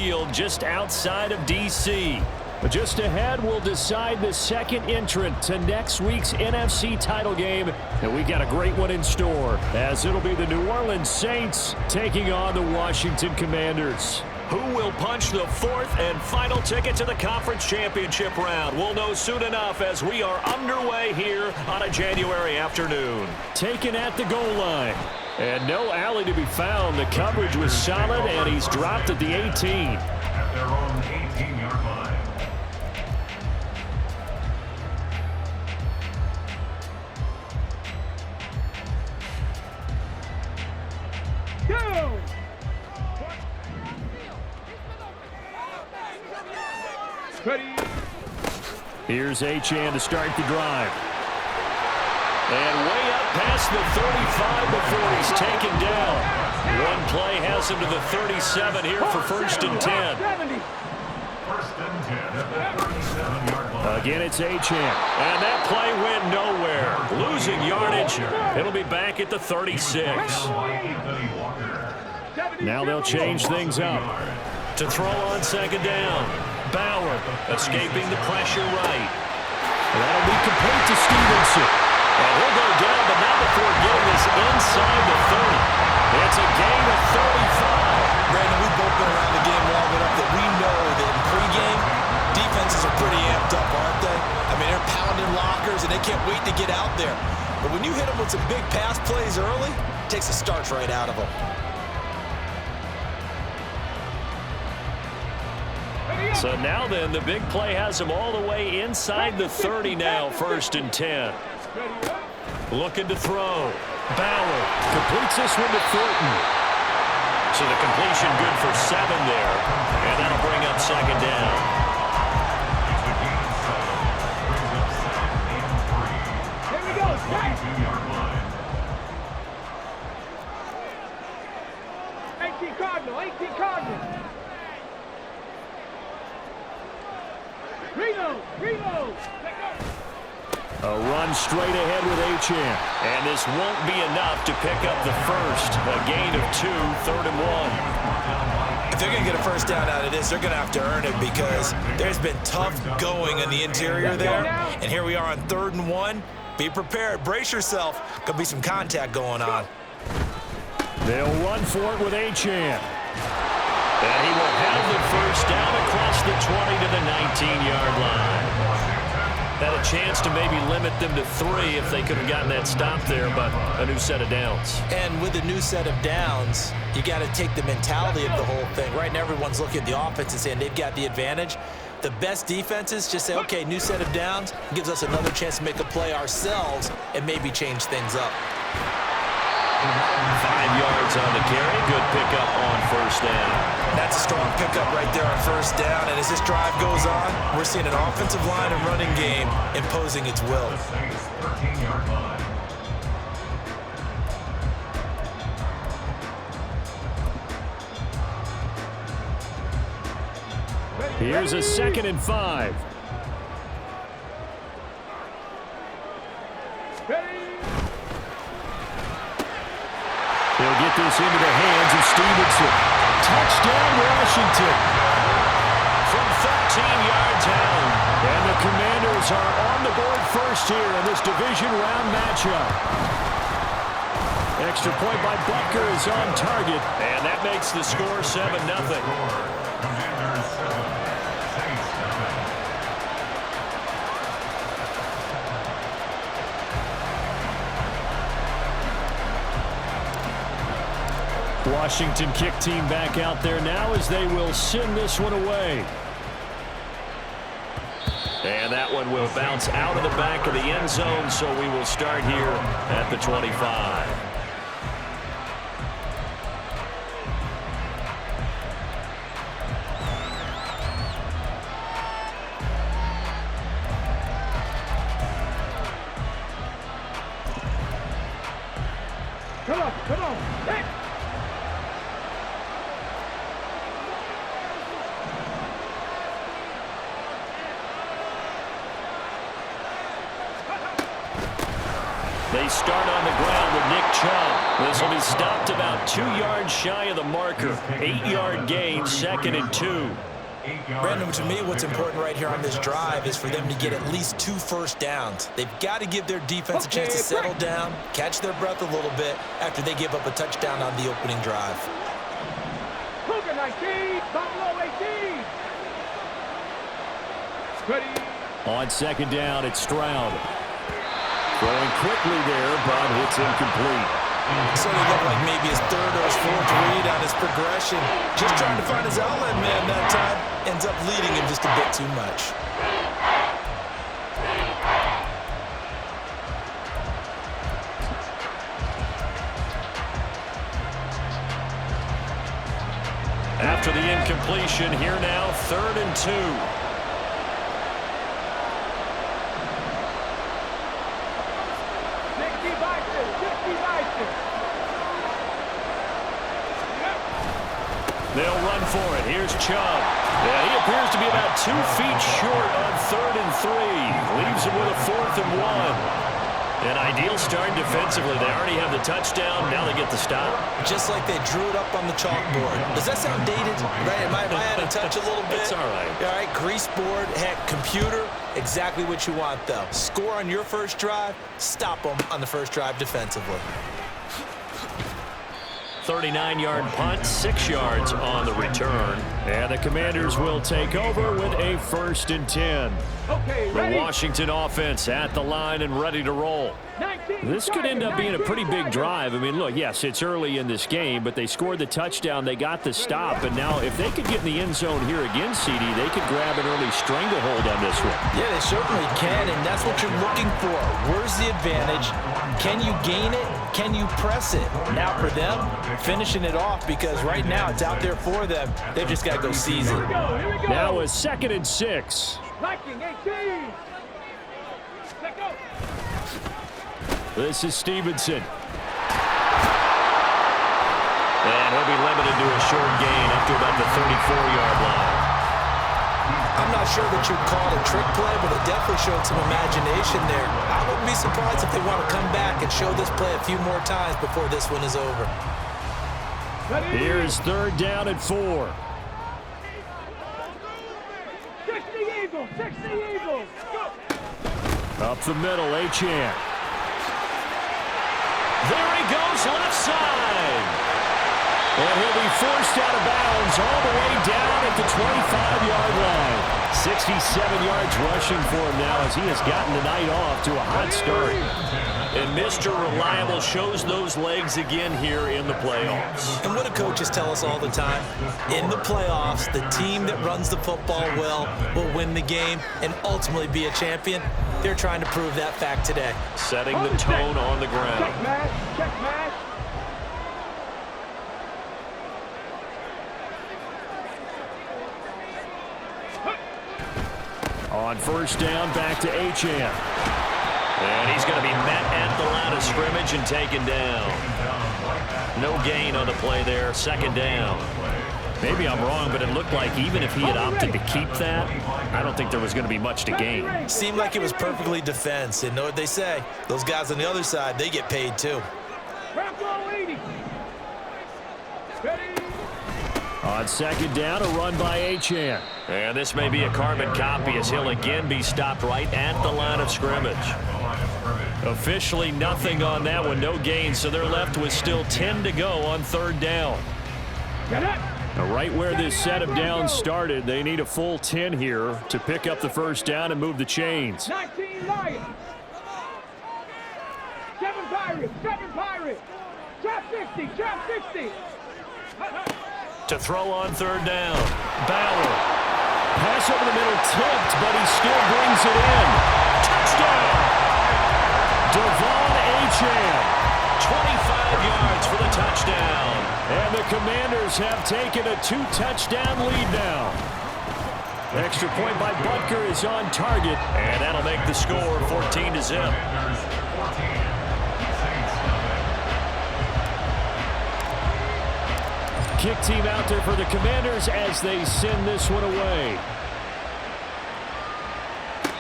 field just outside of D.C. But just ahead, we'll decide the second entrant to next week's NFC title game. And we got a great one in store, as it'll be the New Orleans Saints taking on the Washington Commanders. Who will punch the fourth and final ticket to the conference championship round? We'll know soon enough as we are underway here on a January afternoon. Taken at the goal line. And no alley to be found. The coverage was solid, and he's dropped at the 18. At their own 18-yard line. Here's Achane to start the drive. And way up past the 35 before he's taken down. One play has him to the 37 here for 1st and 10. 1st and 10 at the 37-yard line. Again, it's Achane. And that play went nowhere. Losing yardage. It'll be back at the 36. Now they'll change things up. To throw on 2nd down. Bauer escaping the pressure right. That'll be complete to Stevenson. And he'll go down, but not before getting this inside the 30. It's a gain of 35. Brandon, we've both been around the game long enough that we know that in pregame, defenses are pretty amped up, aren't they? I mean, they're pounding lockers, and they can't wait to get out there. But when you hit them with some big pass plays early, it takes the starch right out of them. So now then, the big play has him all the way inside the 30 now, 1st and 10. Looking to throw. Bauer completes this one to Thornton. So the completion good for 7 there. And that'll bring up 2nd down. Here we go. 22-yard line. 18 Cardinal, 18 Cardinal. Reload. A run straight ahead with Achane. And this won't be enough to pick up the first. A gain of 2, 3rd and 1. If they're going to get a first down out of this, they're going to have to earn it because there's been tough going in the interior there. And here we are on 3rd and 1. Be prepared. Brace yourself. Could be some contact going on. They'll run for it with Achane. And he will have the first down across the 20 to the 19-yard line. Had a chance to maybe limit them to 3 if they could have gotten that stop there, but a new set of downs. And with a new set of downs, you got to take the mentality of the whole thing. Right now, everyone's looking at the offense and saying they've got the advantage. The best defenses just say, okay, new set of downs, gives us another chance to make a play ourselves and maybe change things up. 5 yards on the carry. Good pickup on 1st down. That's a strong pickup right there on 1st down. And as this drive goes on, we're seeing an offensive line and running game imposing its will. The Saints 13-yard line. Here's a 2nd and 5. They'll get this into the hands of Stevenson. Touchdown, Washington. From 13 yards out. And the Commanders are on the board first here in this division round matchup. Extra point by Butker is on target. And that makes the score 7-0. Commanders 7, Saints 7. Washington kick team back out there now as they will send this one away. And that one will bounce out of the back of the end zone, so we will start here at the 25. Come on. Hey. They start on the ground with Nick Chubb. This will be stopped about 2 yards shy of the marker. 8-yard gain, 2nd and 2. Brandon, to me, what's important right here on this drive is for them to get at least 2 first downs. They've got to give their defense a chance to settle down, catch their breath a little bit after they give up a touchdown on the opening drive. Cougar 19, Buffalo 18. Ready. On 2nd down, it's Stroud. Throwing quickly there, but it's incomplete. So they look like maybe his 3rd or his 4th read on his progression. Just trying to find his outlet man that time. Ends up leading him just a bit too much. After the incompletion, here now, 3rd and 2. They'll run for it. Here's Chubb. Yeah, he appears to be about 2 feet short on 3rd and 3. Leaves him with a 4th and 1. An ideal start defensively. They already have the touchdown. Now they get the stop. Just like they drew it up on the chalkboard. Does that sound dated? Right? Am I out of touch a little bit? It's all right. All right, grease board, heck, computer, exactly what you want, though. Score on your first drive, stop them on the first drive defensively. 39-yard punt, 6 yards on the return. And the Commanders will take over with a 1st and 10. Okay, The ready. Washington offense at the line and ready to roll. 19, This could end up being a pretty big drive. I mean, look, yes, it's early in this game, but they scored the touchdown. They got the stop. And now if they could get in the end zone here again, CD, they could grab an early stranglehold on this one. Yeah, they certainly can, and that's what you're looking for. Where's the advantage? Can you gain it? Can you press it? Now for them, finishing it off, because right now it's out there for them. They've just got to go seize it. Here we go. Now a 2nd and 6. Viking 18. Let go. This is Stevenson. And he'll be limited to a short gain up to about the 34-yard line. I'm not sure that you'd call it a trick play, but it definitely showed some imagination there. I wouldn't be surprised if they want to come back and show this play a few more times before this one is over. Ready. Here's 3rd down and 4. 60 Eagles. 60 Eagles. Go. Up the middle, Achane. There he goes, left side. And he'll be forced out of bounds all the way down at the 25-yard line. 67 yards rushing for him now as he has gotten the night off to a hot start. And Mr. Reliable shows those legs again here in the playoffs. And what do coaches tell us all the time? In the playoffs, the team that runs the football well will win the game and ultimately be a champion. They're trying to prove that fact today. Setting the tone on the ground. Check match. Check match. On 1st down, back to Achane. And he's going to be met at the line of scrimmage and taken down. No gain on the play there, 2nd down. Maybe I'm wrong, but it looked like even if he had opted to keep that, I don't think there was going to be much to gain. Seemed like it was perfectly defense. And know what they say? Those guys on the other side, they get paid too. Rambo 80. Ready. On 2nd down, a run by Achane. And this may be a carbon copy as he'll again be stopped right at the line of scrimmage. Officially nothing on that one, no gain, so they're left with still 10 to go on 3rd down. Get it. Now, right where this set of downs started, they need a full 10 here to pick up the 1st down and move the chains. 19 Lions. 7 Pirates. 7 Pirates. Trap 60. Trap 60. To throw on 3rd down. Bauer. Pass over the middle, tipped, but he still brings it in. Touchdown! Devon Achane. 25 yards for the touchdown. And the Commanders have taken a 2-touchdown lead now. Extra point by Butker is on target, and that'll make the score 14-0. Kick team out there for the Commanders as they send this one away.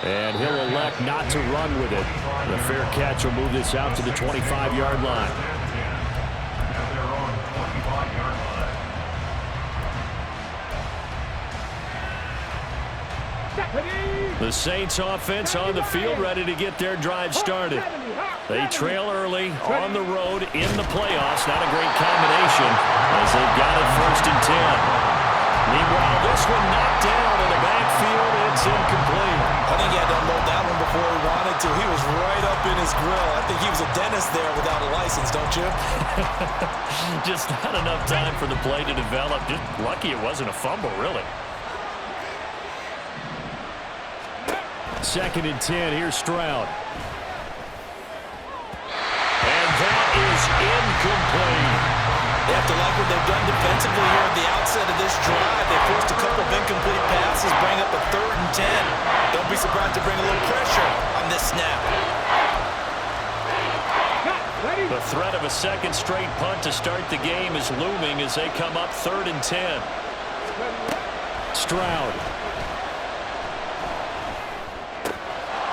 And he'll elect not to run with it. The fair catch will move this out to the 25-yard line. And they're on 25-yard line. The Saints offense on the field ready to get their drive started. They trail early on the road in the playoffs. Not a great combination as they've got it 1st and 10. Meanwhile, this one knocked down in the backfield. It's incomplete. I think he had to unload that one before he wanted to. He was right up in his grill. I think he was a dentist there without a license, don't you? Just not enough time for the play to develop. Just lucky it wasn't a fumble, really. 2nd and 10. Here's Stroud. And that is incomplete. They have to like what they've done defensively here at the outset of this drive. They forced a couple of incomplete passes, bring up a 3rd and 10. Don't be surprised to bring a little pressure on this snap. The threat of a 2nd straight punt to start the game is looming as they come up 3rd and 10. Stroud.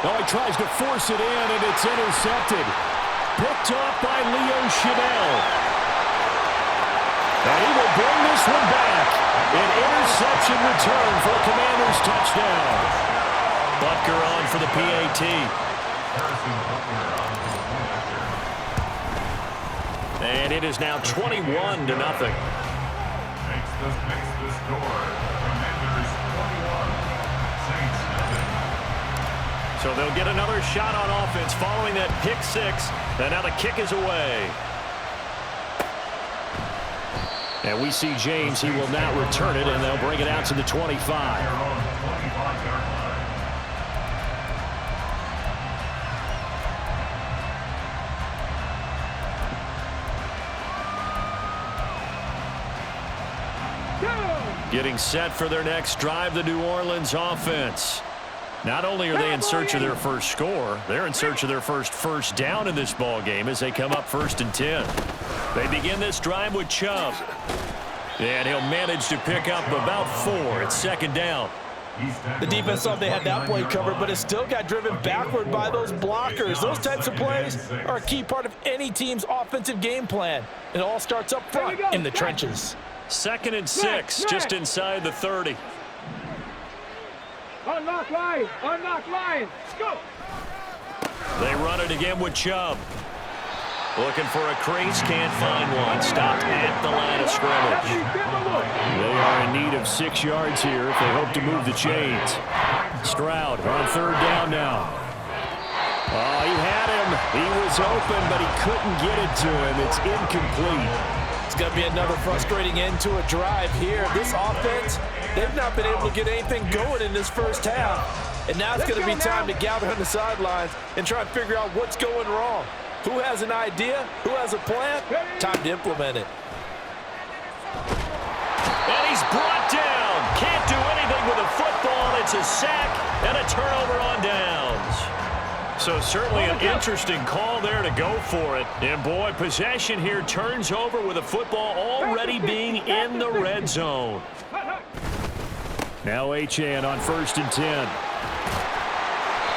Oh, he tries to force it in, and it's intercepted. Picked off by Leo Chanel. And he will bring this one back. An interception return for a Commanders touchdown. Butker on for the PAT. And it is now 21-0. Makes the score. Commanders 21. Saints nothing. So they'll get another shot on offense following that pick 6. And now the kick is away. And we see James. He will not return it, and they'll bring it out to the 25. They're on 25-yard line. Getting set for their next drive, the New Orleans offense. Not only are they in search of their first score, they're in search of their first down in this ball game as they come up 1st and 10. They begin this drive with Chubb. And he'll manage to pick up about 4. It's 2nd down. The defense thought they had that play covered, but it still got driven backward by those blockers. Those types of plays are a key part of any team's offensive game plan. It all starts up front in the trenches. 2nd and 6, just inside the 30. Unlock line. Unlock line. Go. They run it again with Chubb. Looking for a crease, can't find one. Stopped at the line of scrimmage. They are in need of 6 yards here if they hope to move the chains. Stroud on 3rd down now. Oh, he had him. He was open, but he couldn't get it to him. It's incomplete. It's going to be another frustrating end to a drive here. This offense, they've not been able to get anything going in this first half. And now it's going to be time to gather on the sidelines and try and figure out what's going wrong. Who has an idea? Who has a plan? Time to implement it. And he's brought down. Can't do anything with a football. It's a sack and a turnover on downs. So certainly an interesting call there to go for it. And boy, possession here turns over with a football already being in the red zone. Now Achane on 1st and 10.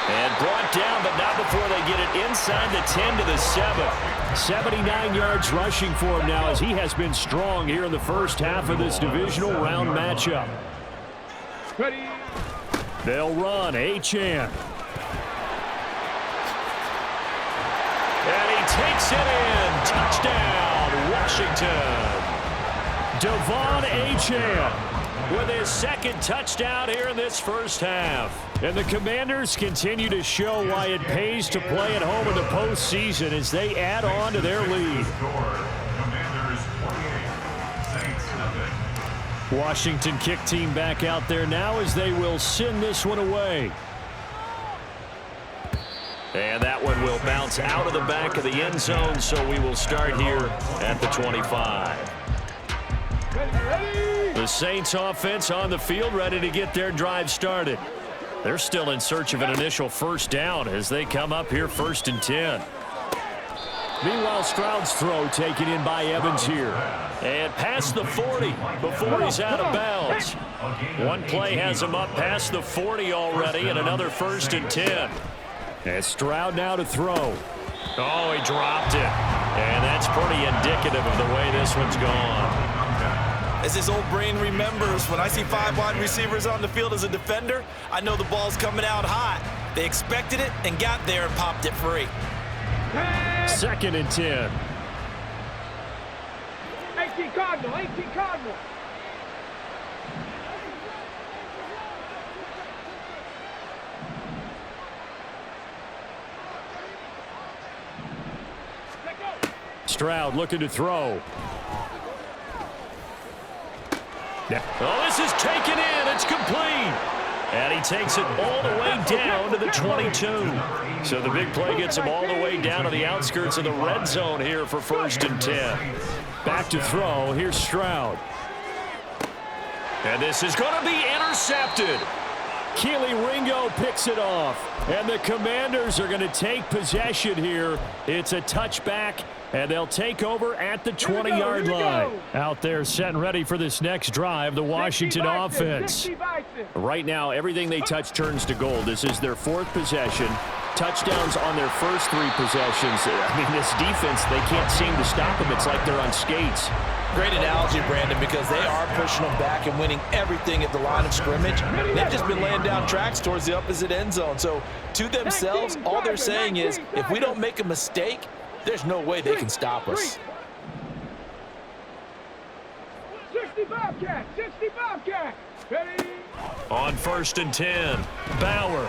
And brought down, but not before they get it inside the 10 to the 7. 79 yards rushing for him now as he has been strong here in the first half of this divisional round matchup. They'll run. Achane. And he takes it in. Touchdown, Washington. Devon Achane with his 2nd touchdown here in this first half. And the Commanders continue to show why it pays to play at home in the postseason as they add on to their lead. Commanders 28. Saints nothing. Washington kick team back out there now as they will send this one away. And that one will bounce out of the back of the end zone, so we will start here at the 25. The Saints offense on the field ready to get their drive started. They're still in search of an initial first down as they come up here 1st and 10. Meanwhile, Stroud's throw taken in by Evans here. And past the 40 before he's out of bounds. One play has him up past the 40 already, and another 1st and 10. And Stroud now to throw. Oh, he dropped it. And that's pretty indicative of the way this one's gone. As his old brain remembers, when I see 5 wide receivers on the field as a defender, I know the ball's coming out hot. They expected it and got there and popped it free. 2nd and 10. 18 Cardinal, 18 Cardinal. Stroud looking to throw. Yeah. Oh, this is taken in. It's complete. And he takes it all the way down to the 22. So the big play gets him all the way down to the outskirts of the red zone here for 1st and 10. Back to throw. Here's Stroud. And this is going to be intercepted. Keely Ringo picks it off. And the Commanders are going to take possession here. It's a touchback, and they'll take over at the 20-yard line. Out there set and ready for this next drive, the Washington offense. Right now, everything they touch turns to gold. This is their 4th possession. Touchdowns on their first 3 possessions. I mean, this defense, they can't seem to stop them. It's like they're on skates. Great analogy, Brandon, because they are pushing them back and winning everything at the line of scrimmage. They've just been laying down tracks towards the opposite end zone. So to themselves, all they're saying is, if we don't make a mistake, there's no way they can stop us. 60 Bobcat, 60 Bobcat. Ready? On 1st and 10, Bauer.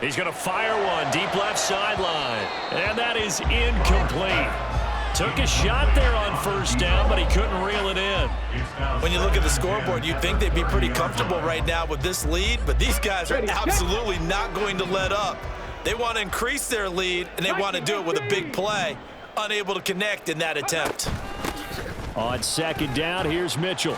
He's going to fire one deep left sideline. And that is incomplete. Took a shot there on 1st down, but he couldn't reel it in. When you look at the scoreboard, you'd think they'd be pretty comfortable right now with this lead, but these guys are absolutely not going to let up. They want to increase their lead, and they want to do it with a big play. Unable to connect in that attempt. On 2nd down, here's Mitchell.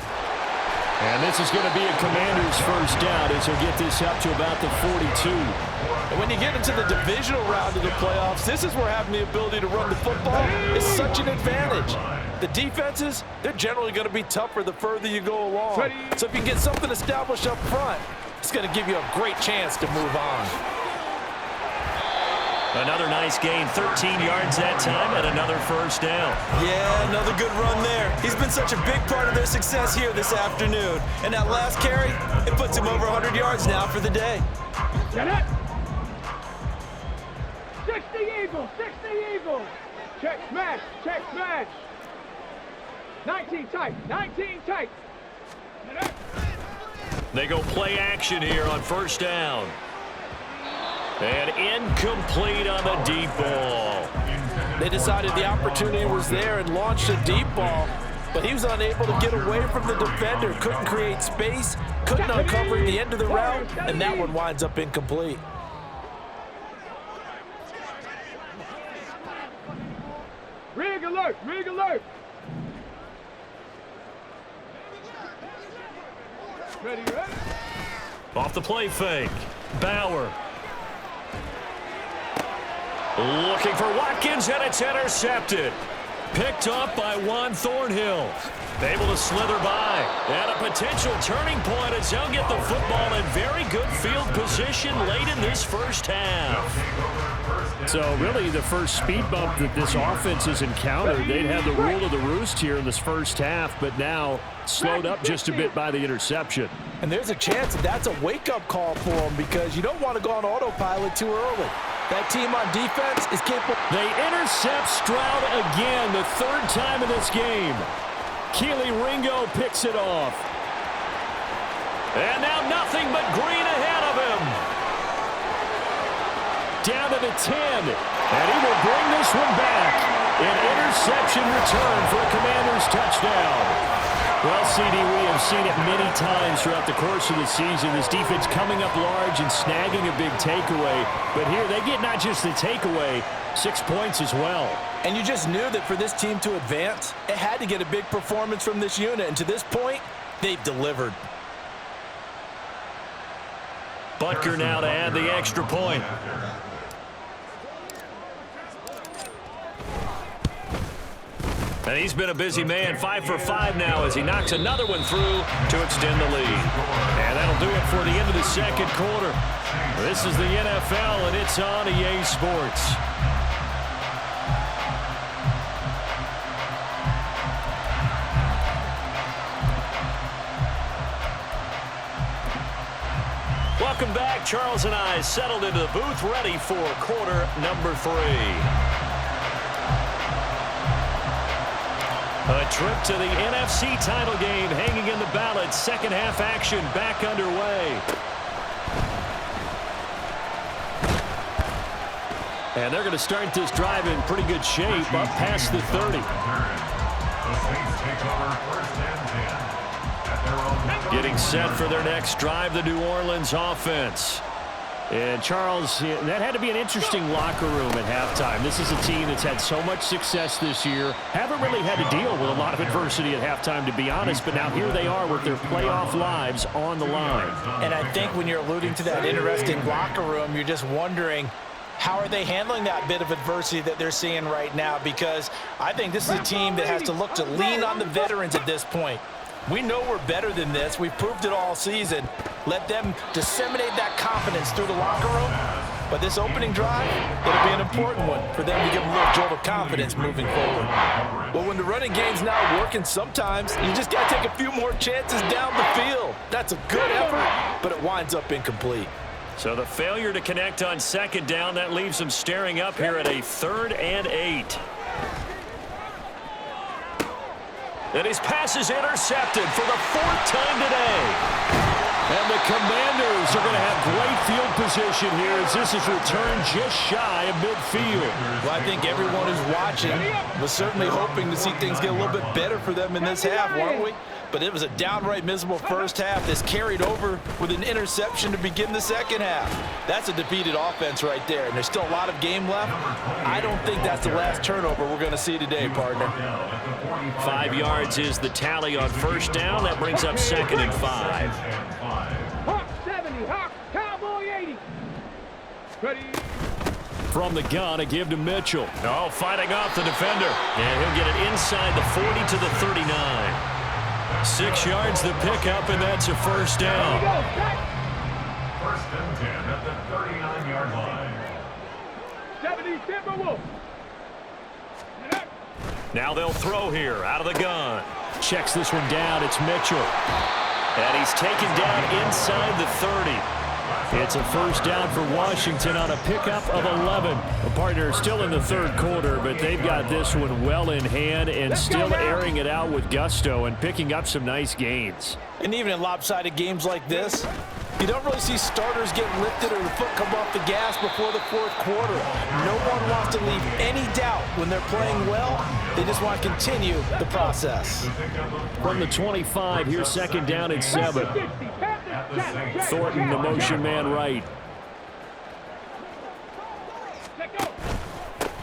And this is going to be a Commander's 1st down as he'll get this up to about the 42. And when you get into the divisional round of the playoffs, this is where having the ability to run the football is such an advantage. The defenses, they're generally going to be tougher the further you go along. So if you can get something established up front, it's going to give you a great chance to move on. Another nice gain, 13 yards that time, and another 1st down. Yeah, another good run there. He's been such a big part of their success here this afternoon. And that last carry, it puts him over 100 yards now for the day. Get it. 60 Eagles, 60 Eagles. Check smash, check smash. 19 tight, 19 tight. Get it. They go play action here on 1st down. And incomplete on the deep ball. They decided the opportunity was there and launched a deep ball, but he was unable to get away from the defender. Couldn't create space, couldn't uncover the end of the route, and that one winds up incomplete. Rig alert, rig alert. Ready, ready. Off the play fake, Bauer. Looking for Watkins, and it's intercepted. Picked up by Juan Thornhill. Able to slither by. And a potential turning point as they'll get the football in very good field position late in this 1st half. So really the first speed bump that this offense has encountered. They'd had the rule of the roost here in this 1st half, but now slowed up just a bit by the interception. And there's a chance that that's a wake-up call for them because you don't want to go on autopilot too early. That team on defense is capable. They intercept Stroud again, the 3rd time in this game. Keely Ringo picks it off. And now nothing but green ahead of him. Down to the 10. And he will bring this one back. An interception return for a Commanders touchdown. Well, CD, we have seen it many times throughout the course of the season. This defense coming up large and snagging a big takeaway. But here they get not just the takeaway, 6 points as well. And you just knew that for this team to advance, it had to get a big performance from this unit. And to this point, they've delivered. Butker now to add the extra point. And he's been a busy man, 5 for 5 now as he knocks another one through to extend the lead. And that'll do it for the end of the second quarter. This is the NFL, and it's on EA Sports. Welcome back. Charles and I settled into the booth, ready for quarter number 3. A trip to the NFC title game hanging in the balance. Second half action back underway. And they're going to start this drive in pretty good shape up past the 30. Getting set for their next drive, the New Orleans offense. And Charles, that had to be an interesting locker room at halftime. This is a team that's had so much success this year. Haven't really had to deal with a lot of adversity at halftime, to be honest. But now here they are with their playoff lives on the line. And I think when you're alluding to that interesting locker room, you're just wondering, how are they handling that bit of adversity that they're seeing right now? Because I think this is a team that has to look to lean on the veterans at this point. We know we're better than this. We've proved it all season. Let them disseminate that confidence through the locker room. But this opening drive, it'll be an important one for them to give them a little jolt of confidence moving forward. Well, when the running game's not working, sometimes you just got to take a few more chances down the field. That's a good effort, but it winds up incomplete. So the failure to connect on second down, that leaves them staring up here at a 3rd and 8. And his pass is intercepted for the 4th time today. And the Commanders are going to have great field position here as this is returned just shy of midfield. Well, I think everyone who's watching was certainly hoping to see things get a little bit better for them in this half, weren't we? But it was a downright miserable first half that's carried over with an interception to begin the second half. That's a defeated offense right there, and there's still a lot of game left. I don't think that's the last turnover we're going to see today, partner. 5 yards is the tally on first down. That brings up 2nd and 5. Hawk 70, Hawk, Cowboy 80. Ready. From the gun, a give to Mitchell. Oh, fighting off the defender. And he'll get it inside the 40 to the 39. 6 yards the pickup, and that's a first down. First and 10 at the 39-yard line. 70 Timberwolves. Now they'll throw here out of the gun. Checks this one down. It's Mitchell. And he's taken down inside the 30. It's a first down for Washington on a pickup of 11. The partner still in the 3rd quarter, but they've got this one well in hand and still airing it out with gusto and picking up some nice gains. And even in lopsided games like this, you don't really see starters get lifted or the foot come off the gas before the 4th quarter. No one wants to leave any doubt when they're playing well. They just want to continue the process. From the 25, here's 2nd down and 7. Thornton, the motion man right.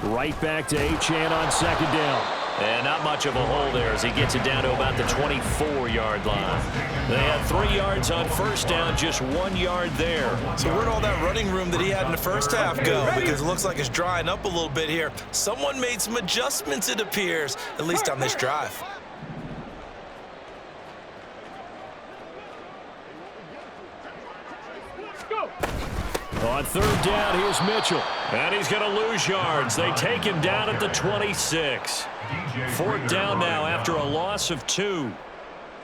Right back to Achane on 2nd down. And not much of a hole there as he gets it down to about the 24-yard line. They had 3 yards on first down, just 1 yard there. So where'd all that running room that he had in the first half go? Because it looks like it's drying up a little bit here. Someone made some adjustments, it appears, at least on this drive. On 3rd down, here's Mitchell. And he's going to lose yards. They take him down at the 26. 4th down now after a loss of 2.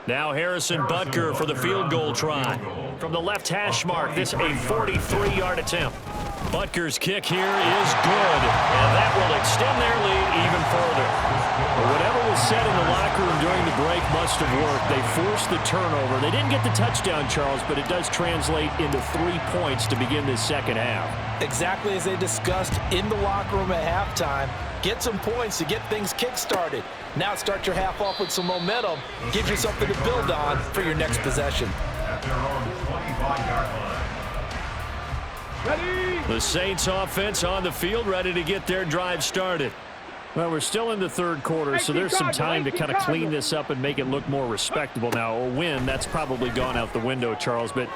Now Harrison Butker for the field goal try. From the left hash mark, this a 43-yard attempt. Butker's kick here is good, and that will extend their lead even further. But whatever was said in the locker room during the break must have worked. They forced the turnover. They didn't get the touchdown, Charles, but it does translate into 3 points to begin this second half. Exactly as they discussed in the locker room at halftime. Get some points to get things kick-started. Now start your half off with some momentum. Gives you something to build on for your next possession. At their own 25-yard line. The Saints offense on the field, ready to get their drive started. Well, we're still in the 3rd quarter, so there's some time to kind of clean this up and make it look more respectable. Now, a win, that's probably gone out the window, Charles, but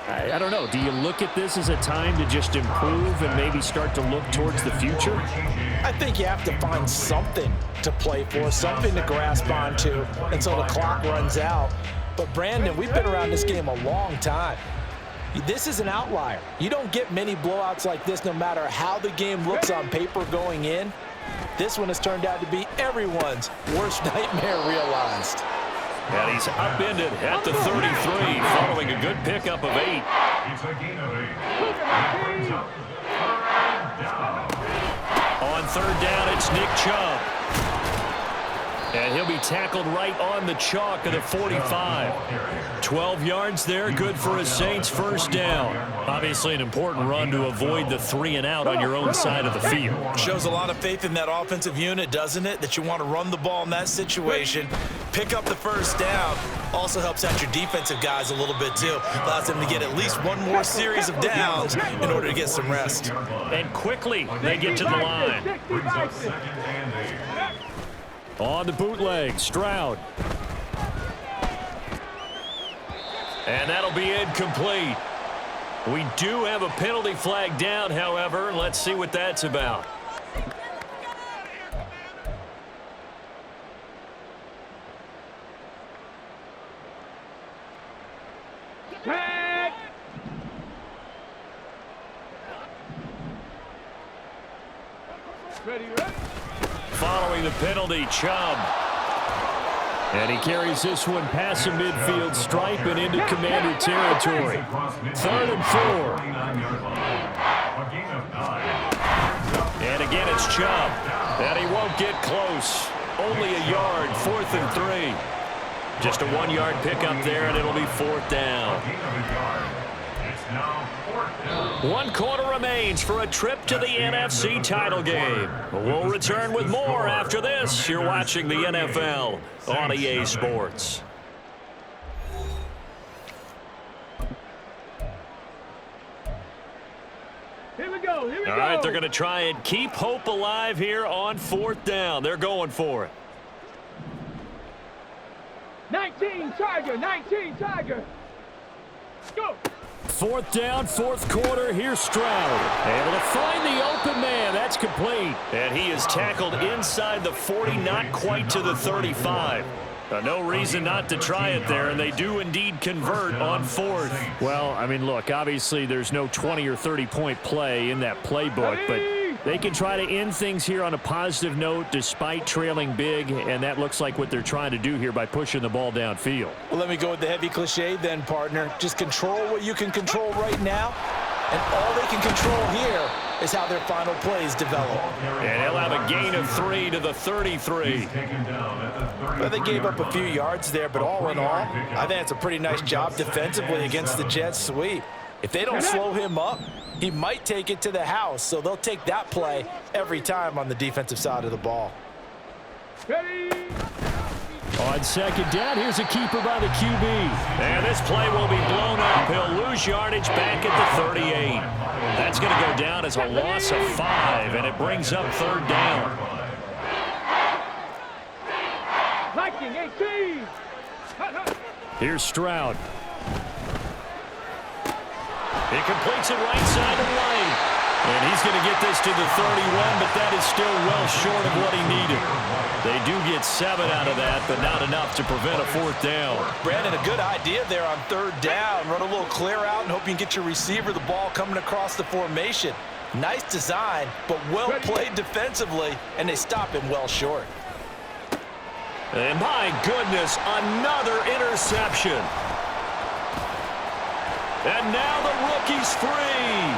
I don't know. Do you look at this as a time to just improve and maybe start to look towards the future? I think you have to find something to play for, something to grasp onto until the clock runs out. But, Brandon, we've been around this game a long time. This is an outlier. You don't get many blowouts like this no matter how the game looks on paper going in. This one has turned out to be everyone's worst nightmare realized. And he's upended at the 33 following a good pickup of 8. It's a gain of 8. That brings up third down. On third down, it's Nick Chubb. And he'll be tackled right on the chalk of the 45. 12 yards there, good for a Saints first down. Obviously an important run to avoid the 3 and out on your own side of the field. Shows a lot of faith in that offensive unit, doesn't it? That you want to run the ball in that situation. Pick up the first down. Also helps out your defensive guys a little bit too. Allows them to get at least one more series of downs in order to get some rest. And quickly they get to the line. Brings up 2nd and 8. On the bootleg, Stroud. And that'll be incomplete. We do have a penalty flag down, however. Let's see what that's about. Tag! Ready, ready? Following the penalty, Chubb. And he carries this one past the midfield stripe and into Commander territory. 3rd and 4. 49-yard line. A gain of 9. And again, it's Chubb. And he won't get close. Only a yard, 4th and 3. Just a 1-yard pickup there, and it'll be 4th down. Gain of a yard. It's now 4th down. 1 quarter remains for a trip to the NFC title game. We'll return with more after this. You're watching the NFL on EA Sports. Here we go, here we go. All right, they're going to try and keep hope alive here on 4th down. They're going for it. 19 Tiger, 19 Tiger. Go. 4th down, 4th quarter. Here's Stroud. Able to find the open man. That's complete. And he is tackled inside the 40, not quite to the 35. No reason not to try it there, and they do indeed convert on 4th. Well, I mean, look, obviously there's no 20 or 30-point play in that playbook, but they can try to end things here on a positive note despite trailing big, and that looks like what they're trying to do here by pushing the ball downfield. Well, let me go with the heavy cliche then, partner. Just control what you can control right now, and all they can control here is how their final plays develop. And he'll have a gain of 3 to the 33. Well, they gave up a few yards there, but all in all, I think it's a pretty nice job defensively against the Jets sweep. If they don't slow him up, he might take it to the house, so they'll take that play every time on the defensive side of the ball. Ready. On 2nd down, here's a keeper by the QB. And this play will be blown up. He'll lose yardage back at the 38. That's going to go down as a loss of 5, and it brings up 3rd down. Viking 18. Here's Stroud. He completes it right side of the lane. And he's going to get this to the 31, but that is still well short of what he needed. They do get 7 out of that, but not enough to prevent a 4th down. Brandon, a good idea there on 3rd down. Run a little clear out and hope you can get your receiver the ball coming across the formation. Nice design, but well played defensively, and they stop him well short. And my goodness, another interception. And now the rookie's free.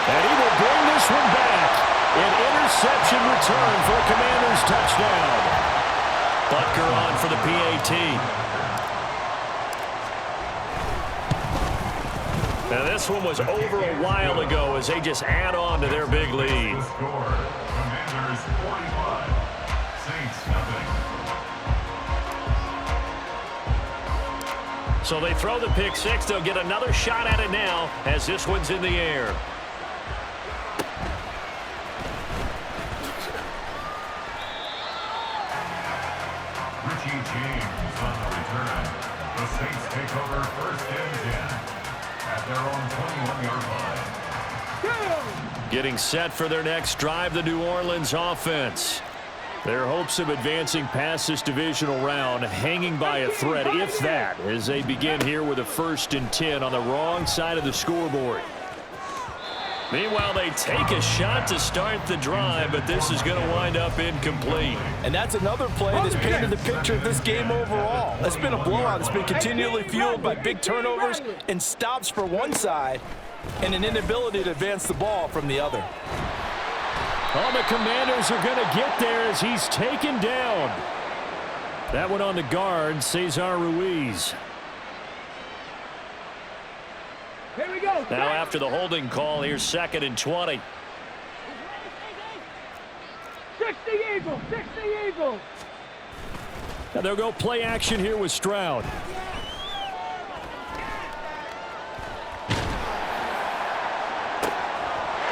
And he will bring this one back. An interception return for a Commanders touchdown. Butker on for the PAT. Now this one was over a while ago as they just add on to their big lead. Score. Commanders 45. Saints nothing. So they throw the pick 6. They'll get another shot at it now as this one's in the air. Richie James. gains on the return. The Saints take over 1st and 10 at their own 21-yard line. Getting set for their next drive, the New Orleans offense. Their hopes of advancing past this divisional round hanging by a thread, if that, as they begin here with a 1st and 10 on the wrong side of the scoreboard. Meanwhile, they take a shot to start the drive, but this is going to wind up incomplete. And that's another play that's painted the picture of this game overall. It's been a blowout. It's been continually fueled by big turnovers and stops for one side and an inability to advance the ball from the other. Oh, the Commanders are going to get there as he's taken down. That one on the guard, Cesar Ruiz. Here we go. Now after the holding call, here's 2nd and 20. 60 Eagles, 60 Eagles. Now they'll go play action here with Stroud.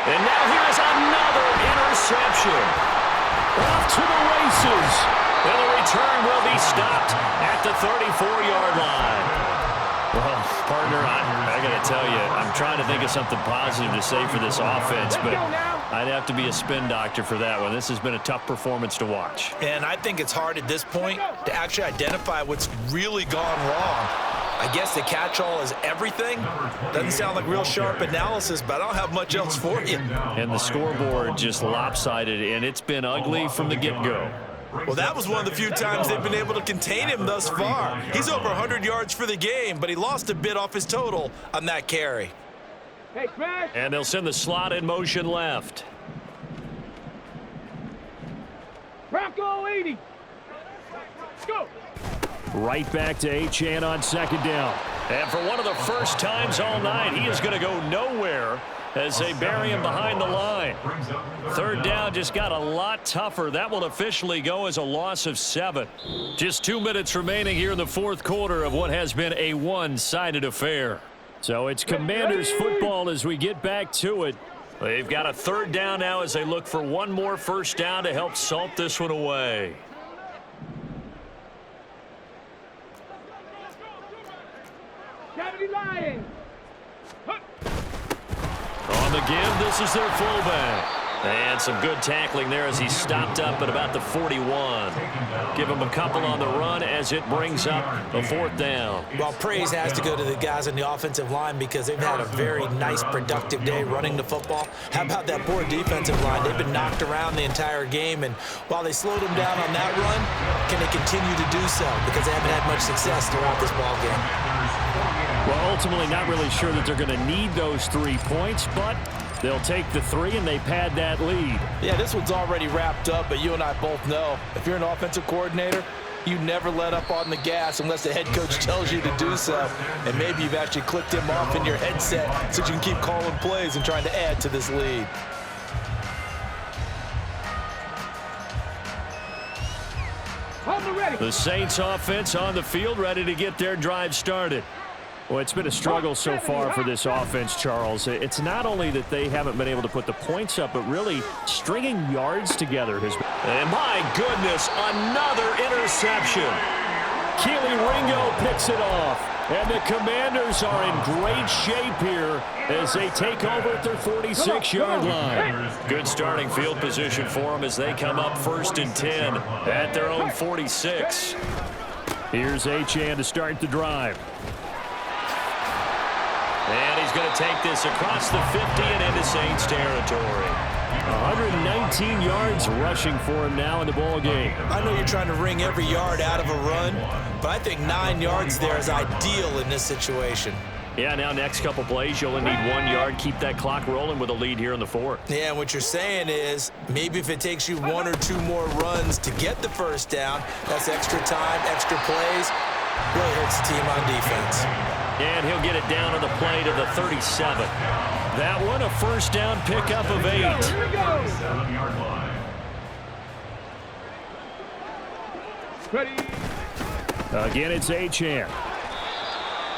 And now here's another interception. Off to the races. And the return will be stopped at the 34-yard line. Well, partner, I got to tell you, I'm trying to think of something positive to say for this offense, but I'd have to be a spin doctor for that one. This has been a tough performance to watch. And I think it's hard at this point to actually identify what's really gone wrong. I guess the catch-all is everything. Doesn't sound like real sharp analysis, but I don't have much else for you. And the scoreboard just lopsided, and it's been ugly from the get-go. Well, that was one of the few times they've been able to contain him thus far. He's over 100 yards for the game, but he lost a bit off his total on that carry. Hey, smash. And they'll send the slot in motion left. Bronco 80. Go. Right back to Achane on 2nd down. And for one of the first times all night, he is going to go nowhere as they bury him behind the line. 3rd down just got a lot tougher. That will officially go as a loss of 7. Just 2 minutes remaining here in the 4th quarter of what has been a one-sided affair. So it's Commanders football as we get back to it. They've got a 3rd down now as they look for one more 1st down to help salt this one away. Lions. On the give, this is their fullback. And some good tackling there as he stopped up at about the 41. Give him a couple on the run as it brings up a 4th down. Well, praise has to go to the guys on the offensive line because they've had a very nice, productive day running the football. How about that poor defensive line? They've been knocked around the entire game, and while they slowed them down on that run, can they continue to do so? Because they haven't had much success throughout this ball game. Well, ultimately not really sure that they're going to need those 3 points, but they'll take the 3 and they pad that lead. Yeah, this one's already wrapped up, but you and I both know if you're an offensive coordinator, you never let up on the gas unless the head coach tells you to do so. And maybe you've actually clicked him off in your headset so you can keep calling plays and trying to add to this lead. The Saints offense on the field ready to get their drive started. Well, it's been a struggle so far for this offense, Charles. It's not only that they haven't been able to put the points up, but really stringing yards together has been. And my goodness, another interception. Keely Ringo picks it off. And the Commanders are in great shape here as they take over at their 46-yard line. Good starting field position for them as they come up 1st and 10 at their own 46. Here's Achane to start the drive. And he's going to take this across the 50 and into Saints territory. 119 yards rushing for him now in the ball game. I know you're trying to wring every yard out of a run, but I think 9 yards there is ideal in this situation. Yeah, now next couple plays, you'll only need 1 yard. Keep that clock rolling with a lead here in the 4th. Yeah, and what you're saying is maybe if it takes you 1 or 2 more runs to get the 1st down, that's extra time, extra plays. Really hurts the team on defense. And he'll get it down on the play to the 37. That one, a 1st down pickup of 8. Here we go. 7-yard line. Ready. Again, it's Achane.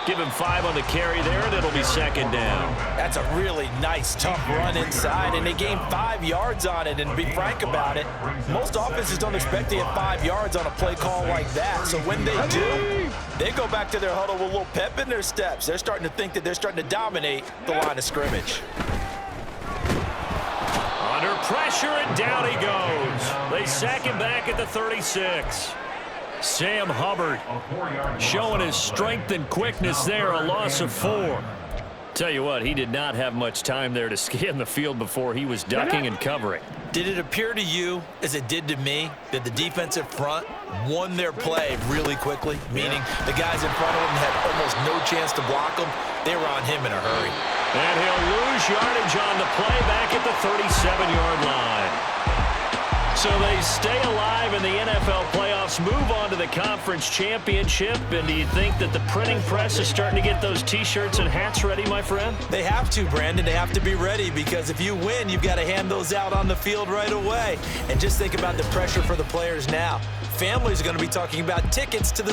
Give him 5 on the carry there, and it'll be second down. That's a really nice, tough run inside, and they gained 5 yards on it. And to be frank about it, most offenses don't expect to get 5 yards on a play call like that. So when they do, they go back to their huddle with a little pep in their steps. They're starting to think that they're starting to dominate the line of scrimmage. Under pressure, and down he goes. They sack him back at the 36. Sam Hubbard showing his strength and quickness there, a loss of 4. Tell you what, he did not have much time there to scan the field before he was ducking and covering. Did it appear to you, as it did to me, that the defensive front won their play really quickly? Meaning the guys in front of him had almost no chance to block him. They were on him in a hurry. And he'll lose yardage on the play back at the 37-yard line. So they stay alive in the NFL playoffs, move on to the conference championship. And do you think that the printing press is starting to get those T-shirts and hats ready, my friend? They have to, Brandon. They have to be ready, because if you win, you've got to hand those out on the field right away. And just think about the pressure for the players now. Families are going to be talking about tickets to the